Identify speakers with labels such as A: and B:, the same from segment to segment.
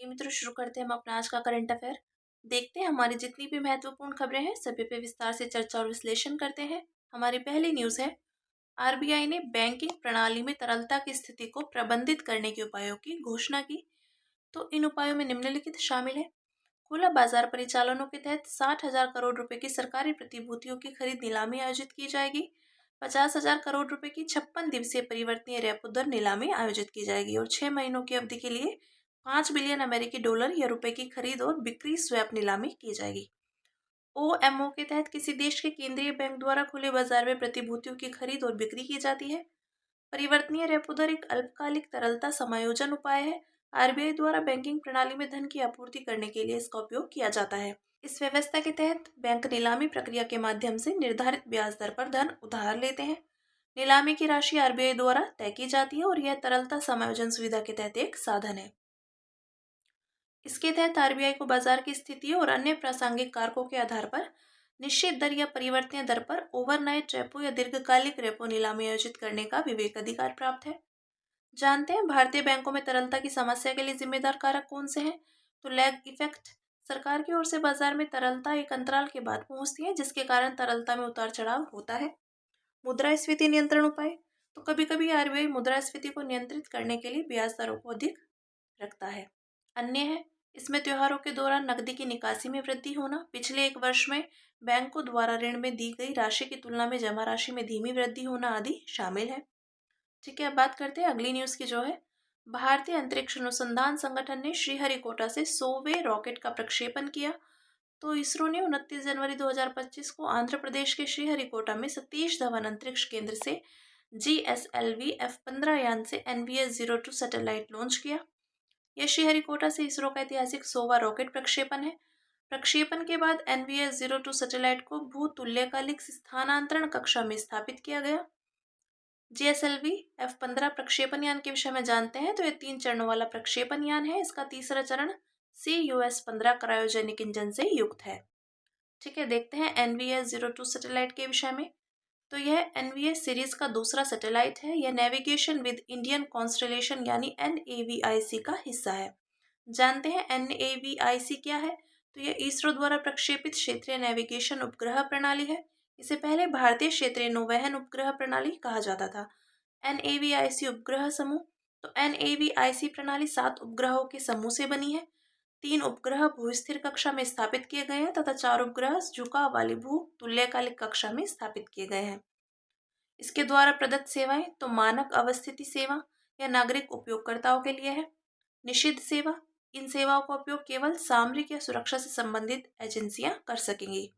A: ये मित्रों शुरू करते हैं हम अपना आज का करंट अफेयर। देखते हैं हमारी जितनी भी महत्वपूर्ण खबरें हैं सभी पे विस्तार से चर्चा और विश्लेषण करते हैं। हमारी पहली न्यूज़ है, आरबीआई ने बैंकिंग प्रणाली में तरलता की स्थिति को प्रबंधित करने के उपायों की घोषणा की। तो इन उपायों में निम्नलिखित शामिल है। खुला बाजार परिचालनों के तहत 60,000 करोड़ रुपए की सरकारी प्रतिभूतियों की खरीद नीलामी आयोजित की जाएगी। 50,000 करोड़ रुपए की 56 दिवसीय परिवर्तनीय रेपो दर नीलामी आयोजित की जाएगी और 6 महीनों की अवधि के लिए 5 बिलियन अमेरिकी डॉलर या रुपए की खरीद और बिक्री स्वैप नीलामी की जाएगी। ओएमओ के तहत किसी देश के केंद्रीय बैंक द्वारा खुले बाजार में प्रतिभूतियों की खरीद और बिक्री की जाती है। परिवर्तनीय रेपो दर एक अल्पकालिक तरलता समायोजन उपाय है। आरबीआई द्वारा बैंकिंग प्रणाली में धन की आपूर्ति करने के लिए इसका उपयोग किया जाता है। इस व्यवस्था के तहत बैंक नीलामी प्रक्रिया के माध्यम से निर्धारित ब्याज दर पर धन उधार लेते हैं। नीलामी की राशि आरबीआई द्वारा तय की जाती है और यह तरलता समायोजन सुविधा के तहत एक साधन है। इसके तहत आरबीआई को बाजार की स्थिति और अन्य प्रासंगिक कारकों के आधार पर निश्चित दर या परिवर्तनीय दर पर ओवरनाइट रेपो या दीर्घकालिक रेपो नीलामी आयोजित करने का विवेकाधिकार प्राप्त है। जानते हैं भारतीय बैंकों में तरलता की समस्या के लिए जिम्मेदार कारक कौन से हैं। तो लैग इफेक्ट, सरकार की ओर से बाजार में तरलता एक अंतराल के बाद पहुंचती है जिसके कारण तरलता में उतार चढ़ाव होता है। मुद्रास्फीति नियंत्रण उपाय, तो कभी कभी आरबीआई मुद्रास्फीति को नियंत्रित करने के लिए ब्याज दरों को अधिक रखता है। अन्य है, इसमें त्योहारों के दौरान नकदी की निकासी में वृद्धि होना, पिछले एक वर्ष में बैंकों द्वारा ऋण में दी गई राशि की तुलना में जमा राशि में धीमी वृद्धि होना आदि शामिल है। ठीक है, अब बात करते हैं अगली न्यूज़ की जो है, भारतीय अंतरिक्ष अनुसंधान संगठन ने श्रीहरिकोटा से 100वें रॉकेट का प्रक्षेपण किया। तो इसरो ने 29 जनवरी 2025 को आंध्र प्रदेश के श्रीहरिकोटा में सतीश धवन अंतरिक्ष केंद्र से GSLV F-15 यान से NVS-02 सैटेलाइट लॉन्च किया। यह श्रीहरिकोटा से इसरो का ऐतिहासिक 100वां रॉकेट प्रक्षेपण है। प्रक्षेपण के बाद NVS-02 सैटेलाइट को भूतुल्यकालिक स्थानांतरण कक्षा में स्थापित किया गया। GSLV F-15 प्रक्षेपण यान के विषय में जानते हैं तो यह 3 चरणों वाला प्रक्षेपण यान है। इसका तीसरा चरण CUS-15 क्रायोजेनिक इंजन से युक्त है। ठीक है, देखते हैं NVS-02 सैटेलाइट के विषय में। तो यह NVS सीरीज का दूसरा सैटेलाइट है। यह नेविगेशन विद इंडियन कॉन्स्टलेशन यानी NAVIC का हिस्सा है। जानते हैं NAVIC क्या है। तो यह इसरो द्वारा प्रक्षेपित क्षेत्रीय नेविगेशन उपग्रह प्रणाली है। इसे पहले भारतीय क्षेत्रीय नौवहन उपग्रह प्रणाली कहा जाता था। NAVIC उपग्रह समूह, तो NAVIC प्रणाली 7 उपग्रहों के समूह से बनी है। 3 उपग्रह भूस्थिर कक्षा में स्थापित किए गए हैं तथा 4 उपग्रह झुकाव वाली भू तुल्यकालिक कक्षा में स्थापित किए गए हैं। इसके द्वारा प्रदत्त सेवाएं तो मानक अवस्थिति सेवा या नागरिक उपयोगकर्ताओं के लिए है। निषिद्ध सेवा, इन सेवाओं का उपयोग केवल सामरिक या सुरक्षा से संबंधित एजेंसियां कर सकेंगी।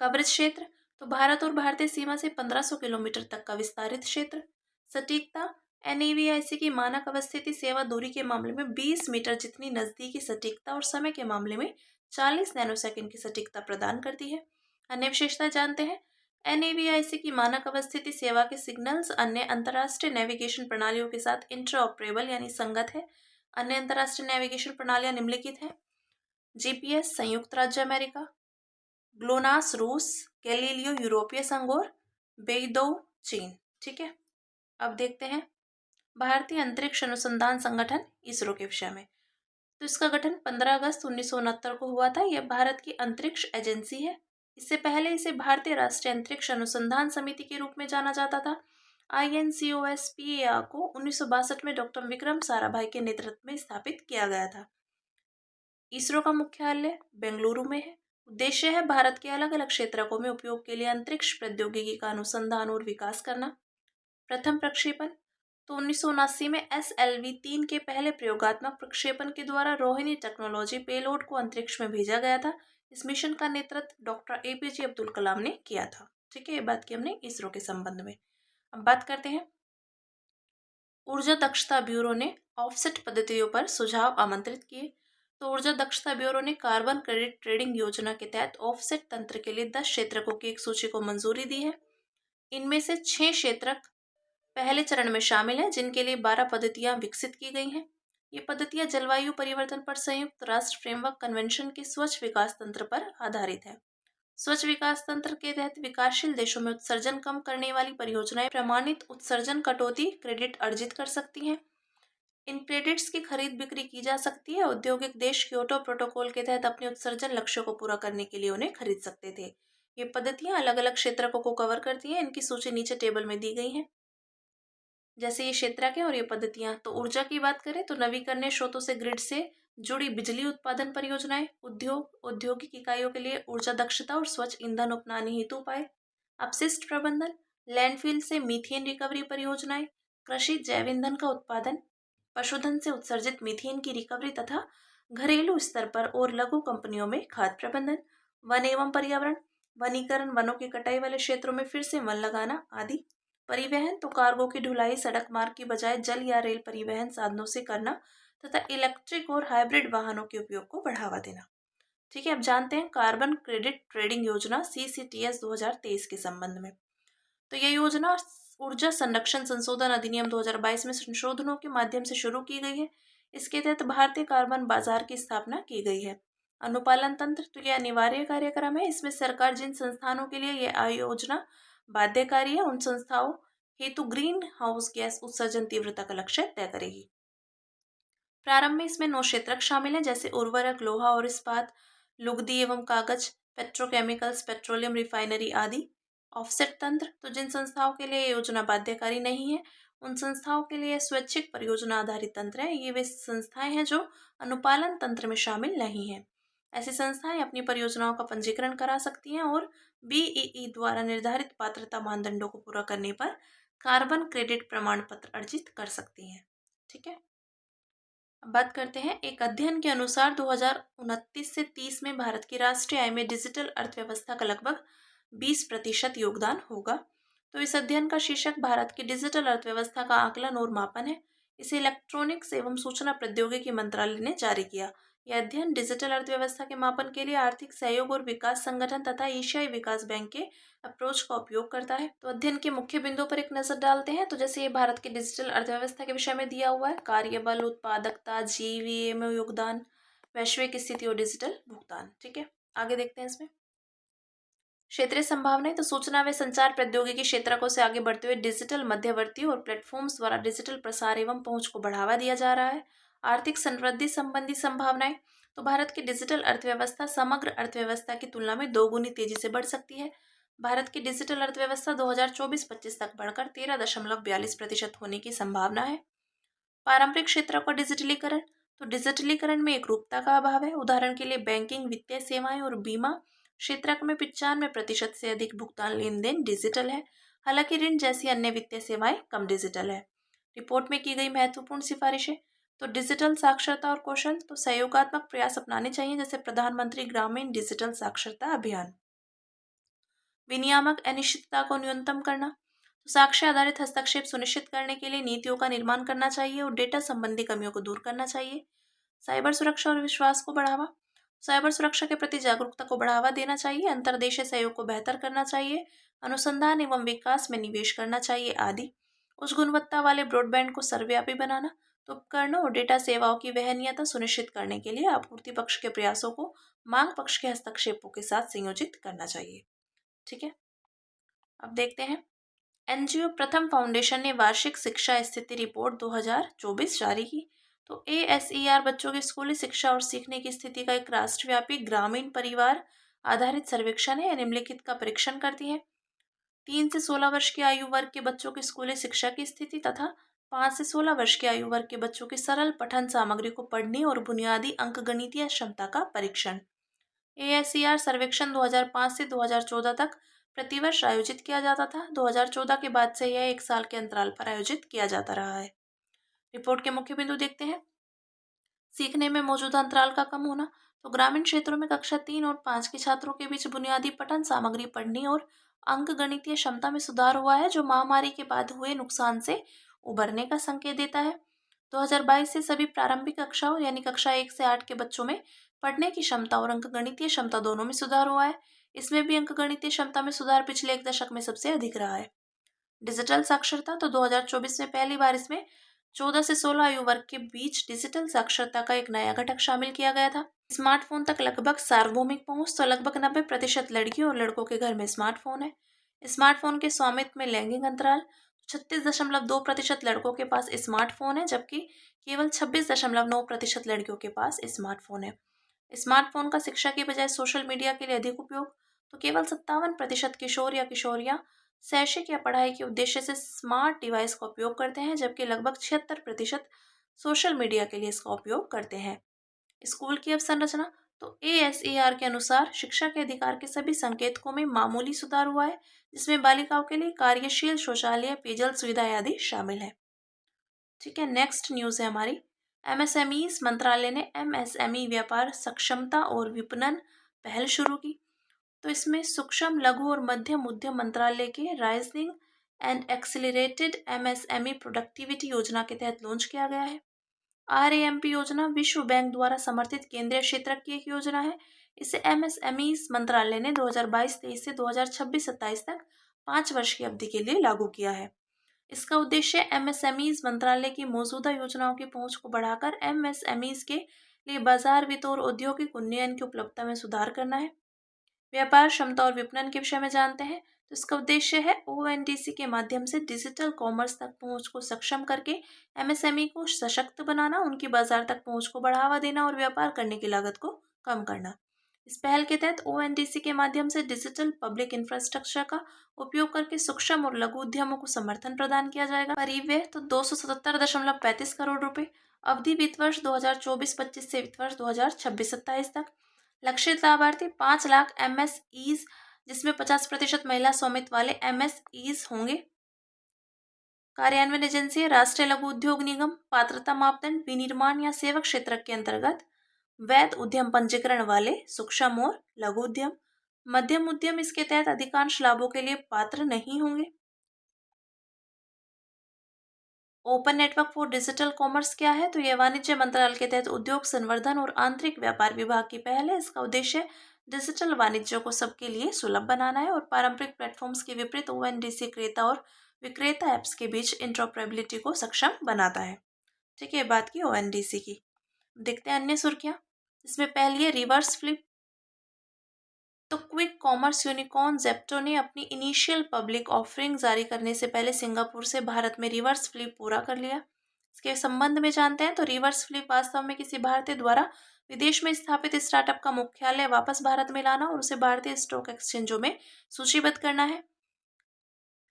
A: कवरेज क्षेत्र, तो भारत और भारतीय सीमा से 1500 किलोमीटर तक का विस्तारित क्षेत्र। सटीकता, NAVIC की मानक अवस्थिति सेवा दूरी के मामले में 20 मीटर जितनी नजदीकी सटीकता और समय के मामले में 40 नैनोसेकंड की सटीकता प्रदान करती है। अन्य विशेषता जानते हैं। NAVIC की मानक अवस्थिति सेवा के सिग्नल्स अन्य अंतर्राष्ट्रीय नेविगेशन प्रणालियों के साथ इंटरऑपरेबल यानी संगत है। अन्य अंतर्राष्ट्रीय नेविगेशन प्रणालियां निम्नलिखित हैं। GPS संयुक्त राज्य अमेरिका, ग्लोनास रूस, गैलीलियो यूरोपीय संघ और बेइडोउ चीन। ठीक है, अब देखते हैं भारतीय अंतरिक्ष अनुसंधान संगठन इसरो के विषय में। तो इसका गठन 15 अगस्त 1969 को हुआ था। यह भारत की अंतरिक्ष एजेंसी है। इससे पहले इसे भारतीय राष्ट्रीय अंतरिक्ष अनुसंधान समिति के रूप में जाना जाता था। INCOSPAR को 1962 में डॉक्टर विक्रम साराभाई के नेतृत्व में स्थापित किया गया था। इसरो का मुख्यालय बेंगलुरु में है। उद्देश्य है भारत के अलग अलग क्षेत्रों में उपयोग के लिए अंतरिक्ष प्रौद्योगिकी का अनुसंधान और विकास करना। प्रथम प्रक्षेपण, तो 1979 में SLV-3 के पहले प्रयोगात्मक प्रक्षेपण के द्वारा रोहिणी टेक्नोलॉजी पेलोड को अंतरिक्ष में भेजा गया था। इस मिशन का नेतृत्व डॉक्टर APJ अब्दुल कलाम ने किया था। ठीक है, ये बात की हमने इसरो के संबंध में। अब बात करते हैं, ऊर्जा दक्षता ब्यूरो ने ऑफसेट पद्धतियों पर सुझाव आमंत्रित किए। तो ऊर्जा दक्षता ब्यूरो ने कार्बन क्रेडिट ट्रेडिंग योजना के तहत ऑफसेट तंत्र के लिए 10 क्षेत्रकों की एक सूची को मंजूरी दी है। इनमें से 6 क्षेत्रक पहले चरण में शामिल हैं जिनके लिए 12 पद्धतियां विकसित की गई हैं। ये पद्धतियां जलवायु परिवर्तन पर संयुक्त राष्ट्र फ्रेमवर्क कन्वेंशन के स्वच्छ विकास तंत्र पर आधारित है। स्वच्छ विकास तंत्र के तहत विकासशील देशों में उत्सर्जन कम करने वाली परियोजनाएं प्रमाणित उत्सर्जन कटौती क्रेडिट अर्जित कर सकती हैं। इन क्रेडिट्स की खरीद बिक्री की जा सकती है। औद्योगिक देश क्योटो प्रोटोकॉल के तहत अपने उत्सर्जन लक्ष्यों को पूरा करने के लिए उन्हें खरीद सकते थे। ये पद्धतियां अलग अलग क्षेत्रकों को कवर करती हैं। इनकी सूची नीचे टेबल में दी गई है। जैसे ये क्षेत्र के और ये पद्धतियां, तो ऊर्जा की बात करें तो नवीकरणीय स्रोतों से ग्रिड से जुड़ी बिजली उत्पादन परियोजनाएं, उद्योग, औद्योगिक इकाइयों के लिए ऊर्जा दक्षता और स्वच्छ ईंधन अपनाने हेतु उपाय, अपशिष्ट प्रबंधन, लैंडफिल से मीथेन रिकवरी परियोजनाएं, कृषि जैव ईंधन का उत्पादन, पशुधन से उत्सर्जित मीथेन की रिकवरी तथा घरेलू स्तर पर और लघु कंपनियों में खाद प्रबंधन, वन एवं पर्यावरण, वनीकरण, वनों की कटाई वाले क्षेत्रों में फिर से वन लगाना आदि। परिवहन तो कार्गो की ढुलाई सड़क मार्ग की बजाय जल या रेल परिवहन साधनों से करना तथा इलेक्ट्रिक और हाइब्रिड वाहनों के उपयोग को बढ़ावा देना। ठीक है, अब जानते हैं कार्बन क्रेडिट ट्रेडिंग योजना CCTS 2023 के संबंध में। तो यह योजना ऊर्जा संरक्षण संशोधन अधिनियम 2022 में संशोधनों के माध्यम से शुरू की गई है। इसके तहत भारतीय कार्बन बाजार की स्थापना की गई है। अनुपालन तंत्र, तो यह अनिवार्य कार्यक्रम है। इसमें सरकार जिन संस्थानों के लिए यह योजना बाध्यकारी है उन संस्थाओं हेतु ग्रीन हाउस गैस उत्सर्जन तीव्रता का लक्ष्य तय करेगी। प्रारंभ में इसमें 9 क्षेत्रक शामिल हैं, जैसे उर्वरक, लोहा और इस्पात, लुगदी एवं कागज, पेट्रोकेमिकल्स, पेट्रोलियम रिफाइनरी आदि। ऑफसेट तंत्र, तो जिन संस्थाओं के लिए योजना बाध्यकारी नहीं है उन संस्थाओं के लिए स्वैच्छिक परियोजना आधारित तंत्र है। ये वे संस्थाएं हैं जो अनुपालन तंत्र में शामिल नहीं है। ऐसी संस्थाएं अपनी परियोजनाओं का पंजीकरण करा सकती हैं और BEE द्वारा निर्धारित पात्रता मानदंडों को पूरा करने पर कार्बन क्रेडिट प्रमाण पत्र अर्जित कर सकती हैं। ठीक है, अब बात करते हैं। एक अध्ययन के अनुसार 2029 से 30 में भारत की राष्ट्रीय आय में डिजिटल अर्थव्यवस्था का लगभग 20% योगदान होगा। तो इस अध्ययन का शीर्षक भारत की डिजिटल अर्थव्यवस्था का आकलन और मापन है। इसे इलेक्ट्रॉनिक्स एवं सूचना प्रौद्योगिकी मंत्रालय ने जारी किया। यह अध्ययन डिजिटल अर्थव्यवस्था के मापन के लिए आर्थिक सहयोग और विकास संगठन तथा एशियाई विकास बैंक के अप्रोच का उपयोग करता है। तो अध्ययन के मुख्य बिंदुओं पर एक नजर डालते हैं। तो जैसे ये भारत की डिजिटल अर्थव्यवस्था के विषय में दिया हुआ है, कार्यबल, उत्पादकता, GVA में योगदान, वैश्विक स्थिति और डिजिटल भुगतान। ठीक है, आगे देखते हैं इसमें क्षेत्रीय संभावनाएं। तो सूचना व संचार प्रौद्योगिकी क्षेत्र से आगे बढ़ते हुए डिजिटल मध्यवर्ती और प्लेटफॉर्म्स द्वारा डिजिटल प्रसार एवं पहुंच को बढ़ावा दिया जा रहा है। आर्थिक समृद्धि संबंधी संभावनाएं, तो भारत की डिजिटल अर्थव्यवस्था समग्र अर्थव्यवस्था की तुलना में 2 गुनी तेजी से बढ़ सकती है। भारत की डिजिटल अर्थव्यवस्था 2024-25 तक बढ़कर 13.42% होने की संभावना है। पारंपरिक क्षेत्रों का डिजिटलीकरण, तो डिजिटलीकरण में एकरूपता का अभाव है। उदाहरण के लिए बैंकिंग, वित्तीय सेवाएं और बीमा क्षेत्र में 95% से अधिक भुगतान लेन देन डिजिटल है। हालांकि ऋण जैसी अन्य वित्तीय सेवाएं कम डिजिटल है। रिपोर्ट में की गई महत्वपूर्ण सिफारिशें, तो डिजिटल साक्षरता और कौशल, तो सहयोगात्मक प्रयास अपनाने चाहिए, जैसे प्रधानमंत्री ग्रामीण डिजिटल साक्षरता अभियान। विनियामक अनिश्चितता को न्यूनतम करना, तो साक्ष्य आधारित हस्तक्षेप सुनिश्चित करने के लिए नीतियों का निर्माण करना चाहिए और डेटा संबंधी कमियों को दूर करना चाहिए। साइबर सुरक्षा और विश्वास को बढ़ावा, साइबर सुरक्षा के प्रति जागरूकता को बढ़ावा देना चाहिए, अंतर्देशीय सहयोग को बेहतर करना चाहिए, अनुसंधान एवं विकास में निवेश करना चाहिए आदि। उच्च गुणवत्ता वाले ब्रॉडबैंड को सर्वव्यापी बनाना, तो उपकरणों और डेटा सेवाओं की वहनीयता सुनिश्चित करने के लिए आपूर्ति पक्ष के प्रयासों को मांग पक्ष के हस्तक्षेपों के साथ संयोजित करना चाहिए। ठीक है, अब देखते हैं। NGO प्रथम फाउंडेशन ने वार्षिक शिक्षा स्थिति रिपोर्ट 2024 जारी की। तो ASER बच्चों की स्कूली शिक्षा और सीखने की स्थिति का एक राष्ट्रव्यापी ग्रामीण परिवार आधारित सर्वेक्षण है। निम्नलिखित का परीक्षण करती है। 3 से 16 वर्ष की आयु वर्ग के बच्चों की स्कूली शिक्षा की स्थिति तथा 5 से 16 वर्ष की आयु वर्ग के बच्चों की सरल पठन सामग्री को पढ़ने और बुनियादी अंकगणितीय क्षमता का परीक्षण। ASER सर्वेक्षण 2005 से 2014 तक प्रतिवर्ष आयोजित किया जाता था। 2014 के बाद से यह 1 साल के अंतराल पर आयोजित किया जाता रहा है। रिपोर्ट के मुख्य बिंदु देखते हैं। सीखने में मौजूदा अंतराल का कम होना, तो ग्रामीण क्षेत्रों में कक्षा 3 और 5 के छात्रों के बीच बुनियादी पठन सामग्री पढ़ने और अंकगणितीय क्षमता में सुधार हुआ है, जो महामारी के बाद हुए नुकसान से उबरने का संकेत देता है। 2022 से सभी प्रारंभिक कक्षाओं यानी कक्षा 1 से 8 के बच्चों में पढ़ने की क्षमता और अंकगणितीय क्षमता दोनों में सुधार हुआ है। इसमें भी अंकगणितीय क्षमता में सुधार पिछले 1 दशक में सबसे अधिक रहा है। डिजिटल साक्षरता, तो 2024 में पहली बार इसमें 14 से 16 आयु वर्ग के बीच डिजिटल साक्षरता का एक नया घटक शामिल किया गया था। स्मार्टफोन तक लगभग सार्वभौमिक पहुंच, तो लगभग 90% लड़कियों और लड़कों के घर में स्मार्टफोन है। स्मार्टफोन के स्वामित्व में लैंगिक अंतराल, 36.2% लड़कों के पास स्मार्टफोन है, जबकि केवल 26.9% लड़कियों के पास स्मार्टफोन है। स्मार्टफोन का शिक्षा की बजाय सोशल मीडिया के लिए अधिक उपयोग, तो केवल 57% किशोर या किशोरियां शैक्षिक या पढ़ाई के उद्देश्य से स्मार्ट डिवाइस का उपयोग करते हैं, जबकि लगभग 76% सोशल मीडिया के लिए इसका उपयोग करते हैं। स्कूल की अवसंरचना, तो ASER के अनुसार शिक्षा के अधिकार के सभी संकेतकों में मामूली सुधार हुआ है, जिसमें बालिकाओं के लिए कार्यशील शौचालय, पेयजल सुविधाएं आदि शामिल है। ठीक है, नेक्स्ट न्यूज़ है हमारी। MSMEs मंत्रालय ने MSME व्यापार सक्षमता और विपणन पहल शुरू की। तो इसमें सूक्ष्म, लघु और मध्यम उद्यम मंत्रालय के rising and accelerated MSME productivity योजना के तहत लॉन्च किया गया है। RAMP योजना विश्व बैंक द्वारा समर्थित केंद्रीय क्षेत्र की एक योजना है। इसे MSMEs मंत्रालय ने 2022-23 से 2026-27 तक 5 वर्ष की अवधि के लिए लागू किया है। इसका उद्देश्य MSMEs मंत्रालय की मौजूदा योजनाओं की पहुंच को बढ़ाकर MSMEs के लिए बाजार वित्त और औद्योगिक उन्नयन की उपलब्धता में सुधार करना है। व्यापार क्षमता और विपणन के विषय में जानते हैं, तो इसका उद्देश्य है ONDC के माध्यम से डिजिटल कॉमर्स तक पहुंच को सक्षम करके MSME को सशक्त बनाना, उनकी बाजार तक पहुंच को बढ़ावा देना और व्यापार करने की लागत को कम करना। इस पहल के तहत ONDC के माध्यम से डिजिटल पब्लिक इंफ्रास्ट्रक्चर का उपयोग करके सूक्ष्म और लघु उद्यमों को समर्थन प्रदान किया जाएगा। परिव्यय तो 277.35 करोड़ रुपए। अवधि वित्त वर्ष 2024-25 से वित्त वर्ष 2026-27 तक। लक्षित लाभार्थी 5 लाख MSEs, जिसमें 50% महिला स्वामित्व वाले MSEs होंगे। कार्यान्वयन एजेंसी है राष्ट्रीय लघु उद्योग निगम। पात्रता मापदंड, विनिर्माण या सेवा क्षेत्र के अंतर्गत वैध उद्यम पंजीकरण वाले सूक्ष्म और लघु उद्यम। मध्यम उद्यम इसके तहत अधिकांश लाभों के लिए पात्र नहीं होंगे। Open network for digital commerce क्या है, तो यह वाणिज्य मंत्रालय के तहत उद्योग संवर्धन और आंतरिक व्यापार विभाग की पहल है। इसका उद्देश्य डिजिटल वाणिज्य को सबके लिए सुलभ बनाना है और पारंपरिक प्लेटफॉर्म्स के विपरीत ONDC क्रेता और विक्रेता ऐप्स के बीच इंटरऑपरेबिलिटी को सक्षम बनाता है। ठीक है, बात की ONDC की। देखते हैं अन्य सुर्खियां। इसमें पहली है रिवर्स फ्लिप। तो क्विक कॉमर्स यूनिकॉर्न जेप्टो ने अपनी इनिशियल पब्लिक ऑफरिंग जारी करने से पहले सिंगापुर से भारत में रिवर्स फ्लिप पूरा कर लिया। इसके संबंध में जानते हैं, तो रिवर्स फ्लिप वास्तव में किसी भारतीय द्वारा विदेश में स्थापित स्टार्टअप का मुख्यालय वापस भारत में लाना और उसे भारतीय स्टॉक एक्सचेंजों में सूचीबद्ध करना है।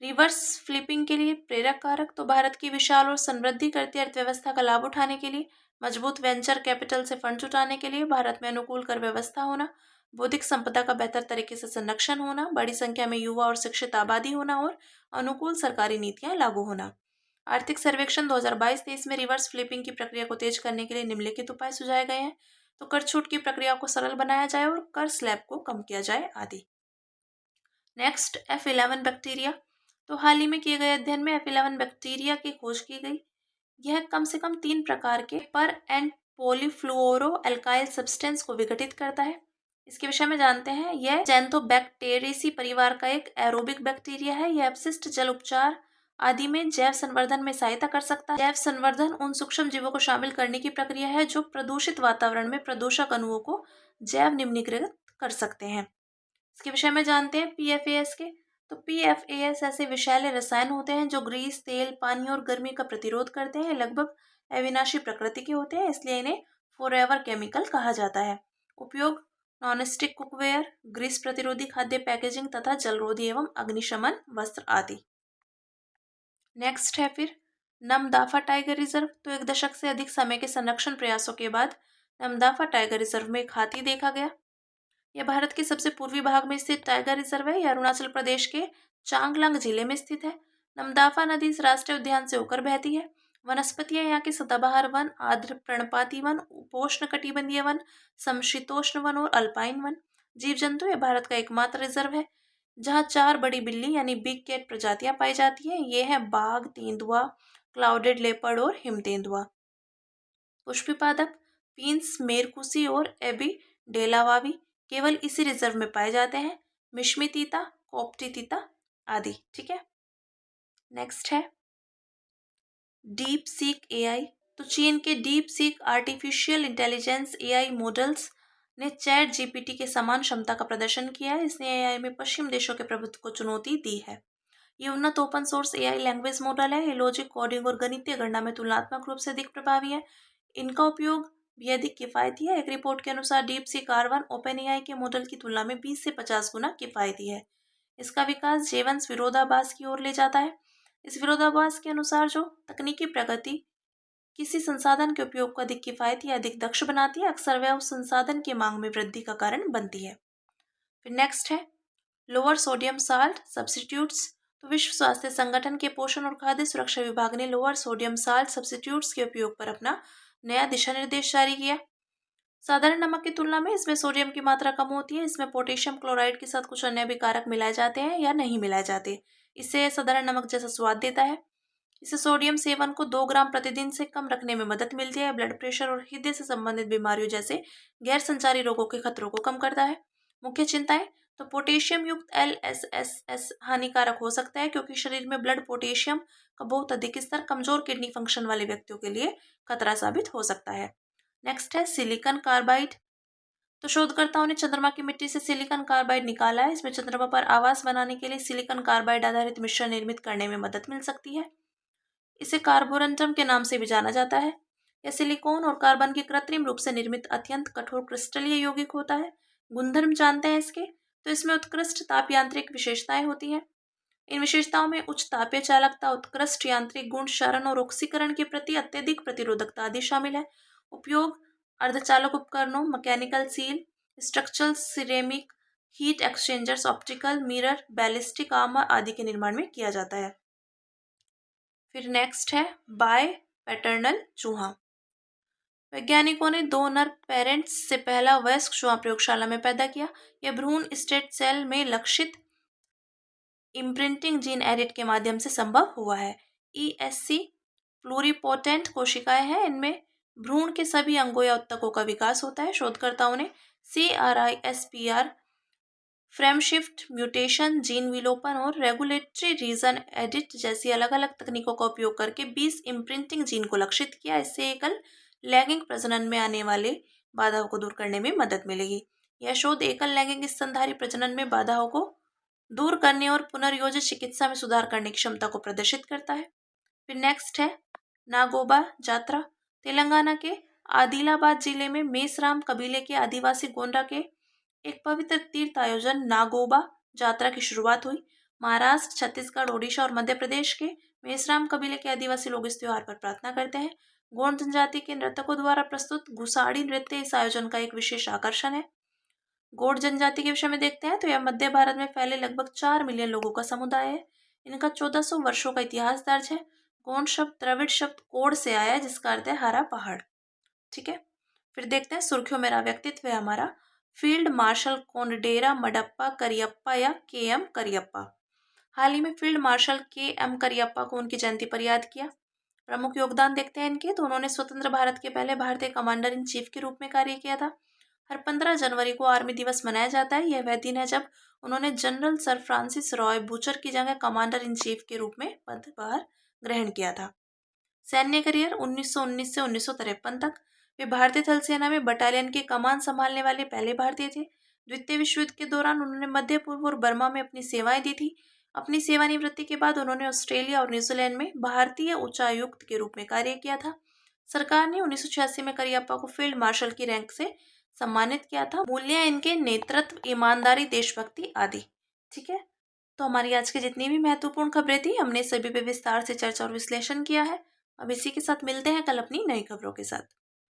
A: रिवर्स फ्लिपिंग के लिए प्रेरक कारक, तो भारत की विशाल और समृद्धि करती अर्थव्यवस्था का लाभ उठाने के लिए, मजबूत वेंचर कैपिटल से फंड जुटाने के लिए भारत में अनुकूल कर व्यवस्था होना, बौद्धिक संपदा का बेहतर तरीके से संरक्षण होना, बड़ी संख्या में युवा और शिक्षित आबादी होना और अनुकूल सरकारी नीतियां लागू होना। आर्थिक सर्वेक्षण 2022-23 में रिवर्स फ्लिपिंग की प्रक्रिया को तेज करने के लिए निम्नलिखित उपाय सुझाए गए हैं। तो कर छूट की प्रक्रिया को सरल बनाया जाए और कर स्लैब को कम किया जाए आदि। Next, F11 bacteria. तो हाल ही में किए गए अध्ययन में F11 बैक्टीरिया की खोज की गई। यह कम से कम 3 प्रकार के पर एंड पॉलीफ्लोरो एल्काइल सब्सटेंस को विघटित करता है। इसके विषय में जानते हैं, यह जैंथोबैक्टेरेसी परिवार का एक एरोबिक बैक्टीरिया है। यह अपशिष्ट जल उपचार आदि में जैव संवर्धन में सहायता कर सकता है। जैव संवर्धन उन सूक्ष्म जीवों को शामिल करने की प्रक्रिया है जो प्रदूषित वातावरण में प्रदूषक अणुओं को जैव निम्नीकृत कर सकते हैं। इसके विषय में जानते हैं PFAS के। तो PFAS ऐसे विषैले रसायन होते हैं जो ग्रीस, तेल, पानी और गर्मी का प्रतिरोध करते हैं। लगभग अविनाशी प्रकृति के होते हैं, इसलिए इन्हें फॉरएवर केमिकल कहा जाता है। उपयोग नॉनस्टिक कुकवेयर, ग्रीस प्रतिरोधी खाद्य पैकेजिंग तथा जलरोधी एवं अग्निशमन वस्त्र आदि। नेक्स्ट है फिर नमदाफा टाइगर रिजर्व। तो 1 दशक से अधिक समय के संरक्षण प्रयासों के बाद नमदाफा टाइगर रिजर्व में एक हाथी देखा गया। यह भारत के सबसे पूर्वी भाग में स्थित टाइगर रिजर्व है। यह अरुणाचल प्रदेश के चांगलांग जिले में स्थित है। नमदाफा नदी इस राष्ट्रीय उद्यान से होकर बहती है। वनस्पतियां यहाँ के सदाबहार वन, आर्द्र पर्णपाती वन, उपोष्ण कटिबंधीय वन, समशीतोष्ण वन और अल्पाइन वन। जीव जंतु, यह भारत का एकमात्र रिजर्व है जहाँ 4 बड़ी बिल्ली यानी बिग कैट प्रजातियां पाई जाती हैं। ये हैं बाघ, तेंदुआ, क्लाउडेड लेपर्ड और हिम तेंदुआ। पुष्पी पादप पींस, मेरकुसी और एबी डेलावावी केवल इसी रिजर्व में पाए जाते हैं। मिश्मी तीता, कोप्टी तीता आदि। ठीक है, नेक्स्ट है डीप सीक AI। तो चीन के deep seek artificial intelligence AI models ने चैट GPT के समान क्षमता का प्रदर्शन किया है। इसने AI में पश्चिम देशों के प्रभुत्व को चुनौती दी है। ये उन्नत open source AI language model है। ये लॉजिक, कोडिंग और गणितीय गणना में तुलनात्मक रूप से अधिक प्रभावी है। इनका उपयोग भी अधिक किफ़ायती है। एक रिपोर्ट के अनुसार डीपसीक R1 ओपन एआई के मॉडल की तुलना में 20 से 50 गुना किफ़ायती है। इसका विकास जेवंस विरोधाभास की ओर ले जाता है। इस विरोधाभास के अनुसार जो तकनीकी प्रगति किसी संसाधन के उपयोग को अधिक किफ़ायती या अधिक दक्ष बनाती है, अक्सर वह उस संसाधन की मांग में वृद्धि का कारण बनती है। फिर नेक्स्ट है लोअर सोडियम साल्ट सब्स्टिट्यूट्स। तो विश्व स्वास्थ्य संगठन के पोषण और खाद्य सुरक्षा विभाग ने लोअर सोडियम साल्ट सब्स्टिट्यूट्स के उपयोग पर अपना नया दिशा निर्देश जारी किया। साधारण नमक की तुलना में इसमें सोडियम की मात्रा कम होती है। इसमें पोटेशियम क्लोराइड के साथ कुछ अन्य भी कारक मिलाए जाते हैं या नहीं मिलाए जाते। इससे यह साधारण नमक जैसा स्वाद देता है। इससे सोडियम सेवन को 2 ग्राम प्रतिदिन से कम रखने में मदद मिलती है। ब्लड प्रेशर और हृदय से संबंधित बीमारियों जैसे गैर संचारी रोगों के खतरों को कम करता है। मुख्य चिंताएं, तो पोटेशियम युक्त LSSS हानिकारक हो सकता है क्योंकि शरीर में ब्लड पोटेशियम का बहुत अधिक स्तर कमजोर किडनी फंक्शन वाले व्यक्तियों के लिए खतरा साबित हो सकता है। नेक्स्ट है सिलिकॉन कार्बाइड। तो शोधकर्ताओं ने चंद्रमा की मिट्टी से सिलिकॉन कार्बाइड निकाला है। इसमें चंद्रमा पर आवास बनाने के लिए सिलिकॉन कार्बाइड आधारित मिश्रण निर्मित करने में मदद मिल सकती है। इसे कार्बोरंडम के नाम से भी जाना जाता है। यह सिलिकॉन और कार्बन की कृत्रिम रूप से निर्मित अत्यंत कठोर क्रिस्टलीय यौगिक होता है। गुणधर्म जानते हैं इसके, तो इसमें उत्कृष्ट ताप यांत्रिक विशेषताएं होती हैं। इन विशेषताओं में उच्च तापीय चालकता, उत्कृष्ट यांत्रिक गुण, क्षरण और ऑक्सीकरण के प्रति अत्यधिक प्रतिरोधकता आदि शामिल है। उपयोग अर्धचालक उपकरणों, mechanical seal, structural ceramic, heat exchangers, optical mirror, ballistic armour आदि के निर्माण में किया जाता है। फिर नेक्स्ट है बाय पैटर्नल चूहा। वैज्ञानिकों ने 2 नर पेरेंट्स से पहला वयस्क चूहा प्रयोगशाला में पैदा किया। यह भ्रूण स्टेट सेल में लक्षित इम्प्रिंटिंग जीन एडिट के माध्यम से संभव हुआ है। ESC प्लूरिपोटेंट कोशिकाएं हैं। इनमें भ्रूण के सभी अंगों या उत्तकों का विकास होता है। शोधकर्ताओं ने CRISPR, frame shift, mutation, gene विलोपन और रेगुलेटरी रीजन एडिट जैसी अलग अलग तकनीकों का उपयोग करके 20 इम्प्रिंटिंग जीन को लक्षित किया। इससे एकल लैंगिक प्रजनन में आने वाले बाधाओं को दूर करने में मदद मिलेगी। यह शोध एकल लैंगिक स्तनधारी प्रजनन में बाधाओं को दूर करने और पुनर्योजित चिकित्सा में सुधार करने की क्षमता को प्रदर्शित करता है। फिर नेक्स्ट है नागोबा जात्रा। तेलंगाना के आदिलाबाद जिले में मेसराम कबीले के आदिवासी गोंडा के एक पवित्र तीर्थ आयोजन नागोबा जात्रा की शुरुआत हुई। महाराष्ट्र, छत्तीसगढ़, ओडिशा और मध्य प्रदेश के मेसराम कबीले के आदिवासी लोग इस त्योहार पर प्रार्थना करते हैं। गोंड जनजाति के नर्तकों द्वारा प्रस्तुत गुसाड़ी नृत्य इस आयोजन का एक विशेष आकर्षण है। गोंड जनजाति के विषय में देखते हैं तो यह मध्य भारत में फैले लगभग 4 मिलियन लोगों का समुदाय है। इनका 1400 वर्षों का इतिहास दर्ज है। गोंड शब्द द्रविड़ शब्द कोड से आया है जिसका अर्थ है हरा पहाड़। ठीक है, फिर देखते हैं सुर्खियों में व्यक्तित्व है हमारा फील्ड मार्शल कोंडेरा मडप्पा करियप्पा या KM करियप्पा। हाल ही में फील्ड मार्शल KM करियप्पा को उनकी जयंती पर याद किया। प्रमुख योगदान देखते हैं इनके, तो उन्होंने स्वतंत्र भारत के पहले भारतीय कमांडर इन चीफ के रूप में कार्य किया था। हर 15 जनवरी को आर्मी दिवस मनाया जाता है। यह वह दिन है जब उन्होंने general sir Francis Roy butcher की जगह कमांडर इन चीफ के रूप में पदभार ग्रहण किया था। सैन्य करियर 1919 से 1953 तक वे भारतीय थल सेना में बटालियन की कमान संभालने वाले पहले भारतीय थे। द्वितीय विश्व युद्ध के दौरान उन्होंने मध्य पूर्व और बर्मा में अपनी सेवाएं दी थी। अपनी सेवानिवृत्ति के बाद उन्होंने ऑस्ट्रेलिया और न्यूजीलैंड में भारतीय उच्चायुक्त के रूप में कार्य किया था। सरकार ने 1986 में करियप्पा को फील्ड मार्शल की रैंक से सम्मानित किया था। मूल्य इनके नेतृत्व, ईमानदारी, देशभक्ति आदि। ठीक है, तो हमारी आज की जितनी भी महत्वपूर्ण खबरें थी हमने सभी पे विस्तार से चर्चा और विश्लेषण किया है। अब इसी के साथ मिलते हैं कल अपनी नई खबरों के साथ।